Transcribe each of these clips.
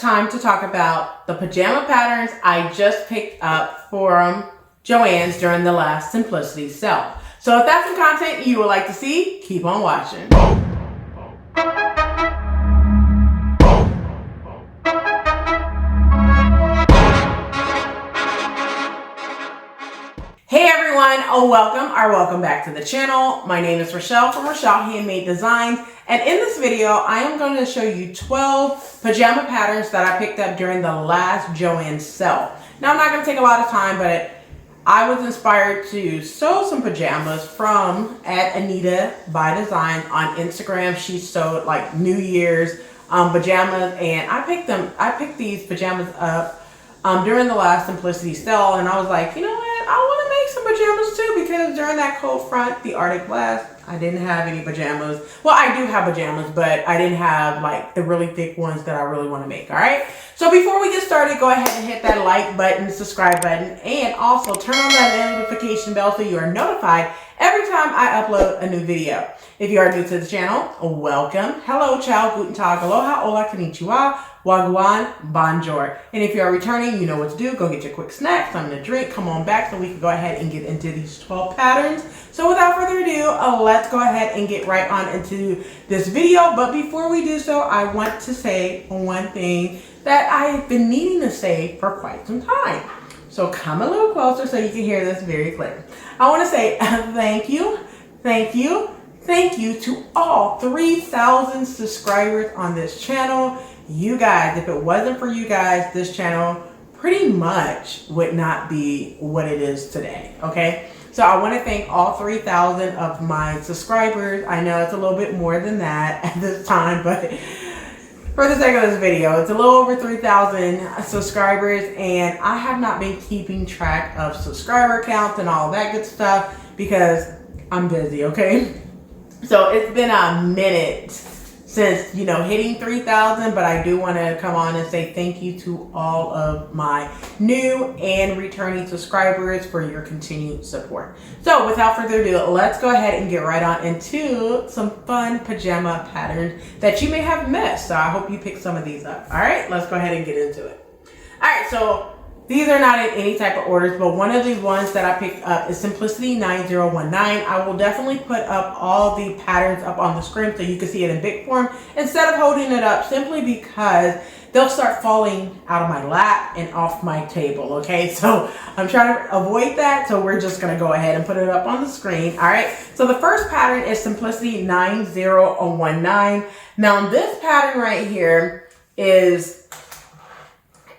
time to talk about the pajama patterns I just picked up from Joann's during the last Simplicity sale. So if that's some content you would like to see, keep on watching. Hey everyone, welcome back to the channel. My name is Rochelle from Rochelle.Handmade.Designs, and in this video I am going to show you 12 pajama patterns that I picked up during the last Joann's sale. Now I'm not going to take a lot of time, but I was inspired to sew some pajamas from @Anita.Designs on Instagram. She sewed like New Year's pajamas, and I picked these pajamas up during the last Simplicity sale, and I was like, you know what? I want to make some pajamas too, because during that cold front, the Arctic blast, I didn't have any pajamas. Well, I do have pajamas, but I didn't have like the really thick ones that I really want to make. All right. So before we get started, go ahead and hit that like button, subscribe button, and also turn on that notification bell so you are notified every time I upload a new video. If you are new to the channel, welcome. Hello, ciao, guten tag, aloha, hola, konnichiwa, wagwan, bonjour. And if you are returning, you know what to do. Go get your quick snack, something to drink, come on back so we can go ahead and get into these 12 patterns. So without further ado, let's go ahead and get right on into this video. But before we do so, I want to say one thing that I've been needing to say for quite some time. So come a little closer so you can hear this very clear. I want to say thank you to all 3,000 subscribers on this channel. You guys, if it wasn't for you guys, this channel pretty much would not be what it is today, okay? So I want to thank all 3,000 of my subscribers. I know it's a little bit more than that at this time, but for the sake of this video, it's a little over 3,000 subscribers, and I have not been keeping track of subscriber counts and all that good stuff because I'm busy, okay? So it's been a minute since, you know, hitting 3,000, but I do want to come on and say thank you to all of my new and returning subscribers for your continued support. So without further ado, let's go ahead and get right on into some fun pajama patterns that you may have missed. So I hope you pick some of these up. All right, let's go ahead and get into it. All right, so these are not in any type of orders, but one of these ones that I picked up is Simplicity 9019. I will definitely put up all the patterns up on the screen so you can see it in big form instead of holding it up, simply because they'll start falling out of my lap and off my table, okay? So I'm trying to avoid that, so we're just gonna go ahead and put it up on the screen, all right? So the first pattern is Simplicity 9019. Now this pattern right here is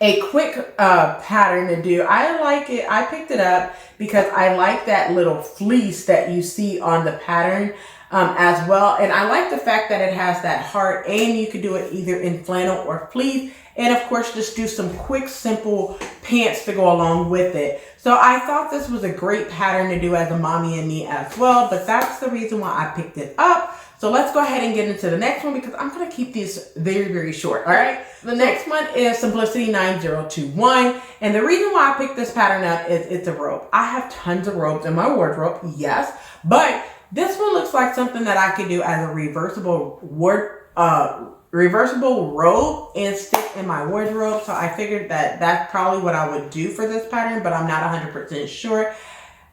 a quick pattern to do. I like it. I picked it up because I like that little fleece that you see on the pattern as well. And I like the fact that it has that heart, and you could do it either in flannel or fleece. And of course, just do some quick, simple pants to go along with it. So I thought this was a great pattern to do as a mommy and me as well. But that's the reason why I picked it up. So let's go ahead and get into the next one because I'm going to keep these very, very short. All right. The next one is Simplicity 9021. And the reason why I picked this pattern up is it's a robe. I have tons of robes in my wardrobe. Yes. But this one looks like something that I could do as a reversible robe and stick in my wardrobe. So I figured that that's probably what I would do for this pattern, but I'm not 100% sure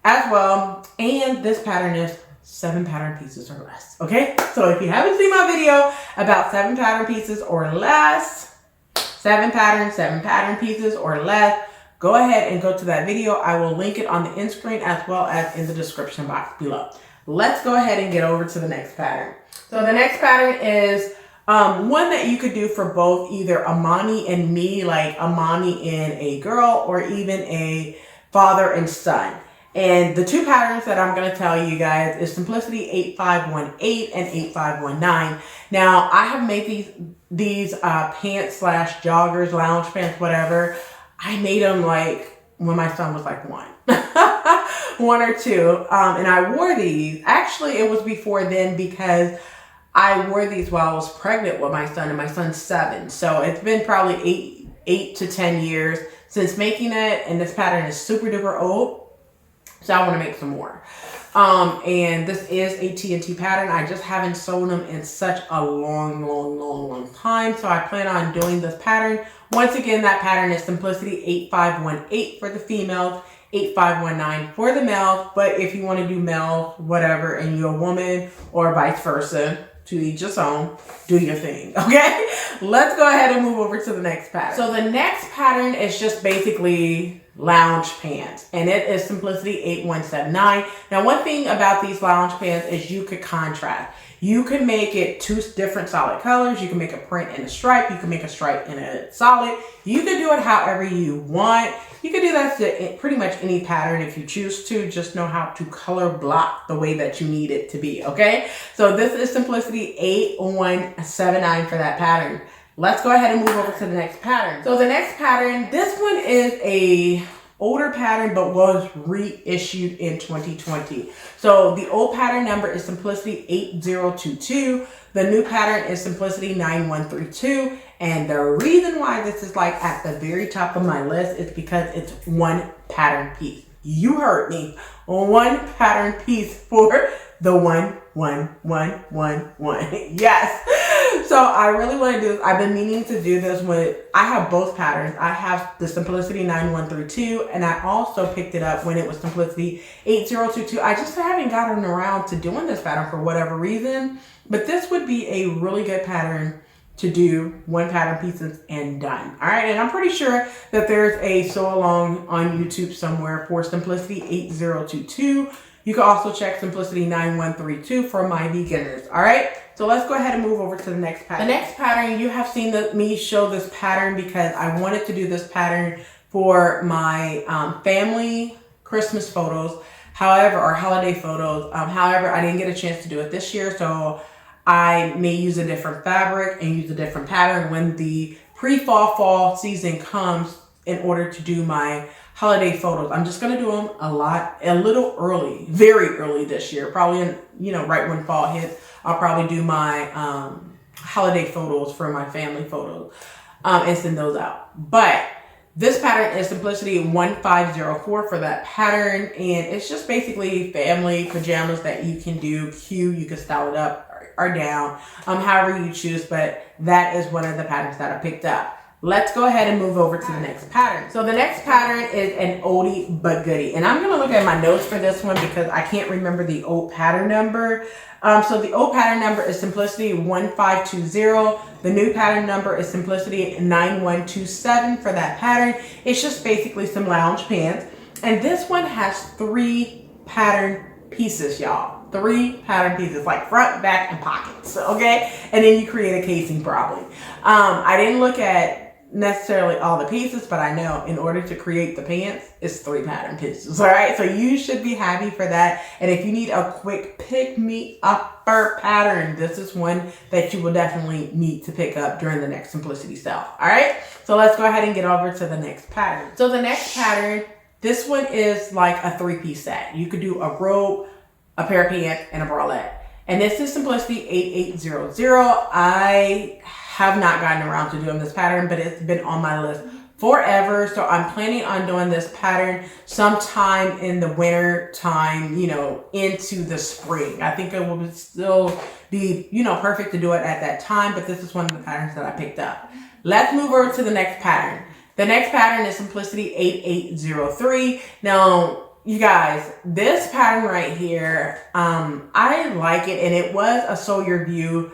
as well. And this pattern is 7 pattern pieces or less. Okay, so if you haven't seen my video about 7 pattern pieces or less, 7 pattern pieces or less, go ahead and go to that video. I will link it on the end screen as well as in the description box below. Let's go ahead and get over to the next pattern. So the next pattern is one that you could do for both either a mommy and me, like a mommy and a girl, or even a father and son. And the 2 patterns that I'm going to tell you guys is Simplicity 8518 and 8519. Now, I have made these pants / joggers, lounge pants, whatever. I made them like when my son was like 1. 1 or 2. And I wore these. Actually, it was before then because I wore these while I was pregnant with my son, and my son's 7. So it's been probably 8 to 10 years since making it. And this pattern is super duper old. So I want to make some more. And this is a TNT pattern. I just haven't sewn them in such a long time. So I plan on doing this pattern. Once again, that pattern is Simplicity 8518 for the females, 8519 for the males. But if you want to do male, whatever, and you're a woman or vice versa, to each his own, do your thing, okay? Let's go ahead and move over to the next pattern. So the next pattern is just basically lounge pants, and it is Simplicity 8179. Now, one thing about these lounge pants is you could contrast. You can make it two different solid colors. You can make a print and a stripe. You can make a stripe and a solid. You can do it however you want. You can do that to pretty much any pattern if you choose to. Just know how to color block the way that you need it to be, okay? So this is Simplicity 8179 for that pattern. Let's go ahead and move over to the next pattern. So the next pattern, this one is a older pattern, but was reissued in 2020. So the old pattern number is Simplicity 8022. The new pattern is Simplicity 9132. And the reason why this is like at the very top of my list is because it's one pattern piece. You heard me. One pattern piece for the 11111. Yes. So I really want to do this. I've been meaning to do this with, I have both patterns. I have the Simplicity 9132, and I also picked it up when it was Simplicity 8022. I just haven't gotten around to doing this pattern for whatever reason, but this would be a really good pattern to do one pattern pieces and done. All right, and I'm pretty sure that there's a sew along on YouTube somewhere for Simplicity 8022. You can also check Simplicity 9132 for my beginners. All right, so let's go ahead and move over to the next pattern. The next pattern, you have seen me show this pattern because I wanted to do this pattern for my family Christmas photos, however, or holiday photos. However, I didn't get a chance to do it this year, so I may use a different fabric and use a different pattern when the fall season comes in order to do my holiday photos. I'm just going to do them a little early, very early this year, probably right when fall hits. I'll probably do my holiday photos for my family photos and send those out. But this pattern is Simplicity 1504 for that pattern, and it's just basically family pajamas that you can do cute. You can style it up or down, however you choose, but that is one of the patterns that I picked up. Let's go ahead and move over to the next pattern. So the next pattern is an oldie but goodie, and I'm going to look at my notes for this one because I can't remember the old pattern number. So the old pattern number is Simplicity 1520. The new pattern number is Simplicity 9127 for that pattern. It's just basically some lounge pants, and this one has 3 pattern pieces, y'all. 3 pattern pieces, like front, back, and pockets, okay? And then you create a casing probably. I didn't look at necessarily all the pieces, but I know in order to create the pants, it's 3 pattern pieces, all right? So you should be happy for that. And if you need a quick pick-me-upper pattern, this is one that you will definitely need to pick up during the next Simplicity sale, all right? So let's go ahead and get over to the next pattern. So the next pattern, this one is like a 3-piece set. You could do a robe, a pair of pants, and a bralette. And this is Simplicity 8800. I have not gotten around to doing this pattern, but it's been on my list forever. So I'm planning on doing this pattern sometime in the winter time, into the spring. I think it will still be, perfect to do it at that time, but this is one of the patterns that I picked up. Let's move over to the next pattern. The next pattern is Simplicity 8803. Now, you guys, this pattern right here, I like it, and it was a Sew Your View,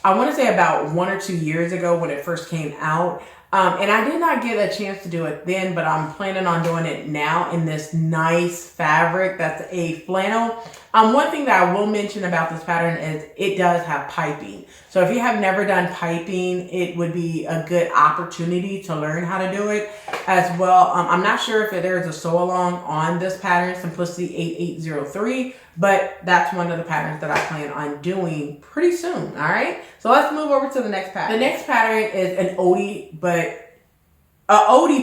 I want to say about 1 or 2 years ago when it first came out. And I did not get a chance to do it then, but I'm planning on doing it now in this nice fabric that's a flannel. One thing that I will mention about this pattern is it does have piping. So if you have never done piping, it would be a good opportunity to learn how to do it as well. I'm not sure if there's a sew along on this pattern, Simplicity 8803, but that's one of the patterns that I plan on doing pretty soon, all right? So let's move over to the next pattern. The next pattern is an oldie,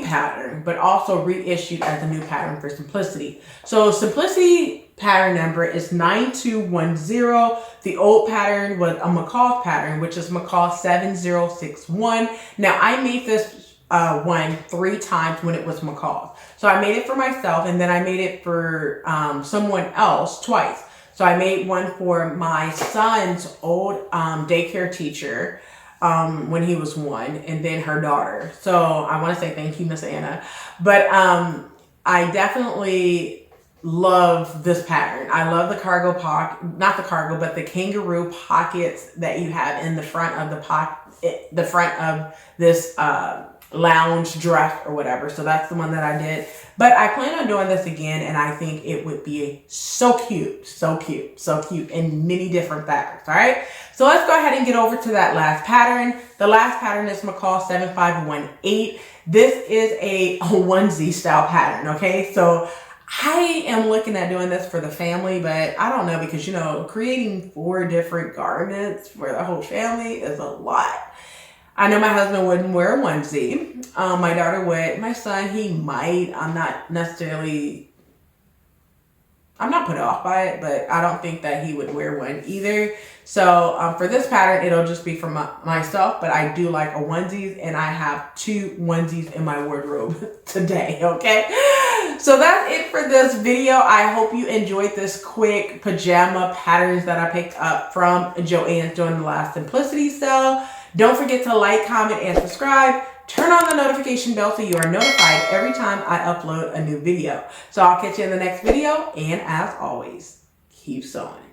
pattern, but also reissued as a new pattern for Simplicity. So Simplicity pattern number is 9210. The old pattern was a McCall pattern, which is McCall 7061. Now I made this one 3 times when it was McCall's. So I made it for myself, and then I made it for someone else twice. So I made one for my son's old daycare teacher when he was 1, and then her daughter. So I want to say thank you, Miss Anna. But I definitely love this pattern. I love the cargo pocket, not the cargo, but the kangaroo pockets that you have in the front of the front of this lounge dress or whatever. So that's the one that I did. But I plan on doing this again, and I think it would be so cute, so cute, so cute in many different fabrics. All right. So let's go ahead and get over to that last pattern. The last pattern is McCall 7518. This is a onesie style pattern. Okay. So I am looking at doing this for the family, but I don't know, because, you know, creating 4 different garments for the whole family is a lot. I know my husband wouldn't wear a onesie. My daughter would. My son, he might. I'm not put off by it, but I don't think that he would wear one either. So for this pattern, it'll just be for myself, but I do like a onesies, and I have 2 onesies in my wardrobe today, okay? So that's it for this video. I hope you enjoyed this quick pajama patterns that I picked up from Joann's during the last Simplicity sale. Don't forget to like, comment, and subscribe. Turn on the notification bell so you are notified every time I upload a new video. So I'll catch you in the next video, and as always, keep sewing.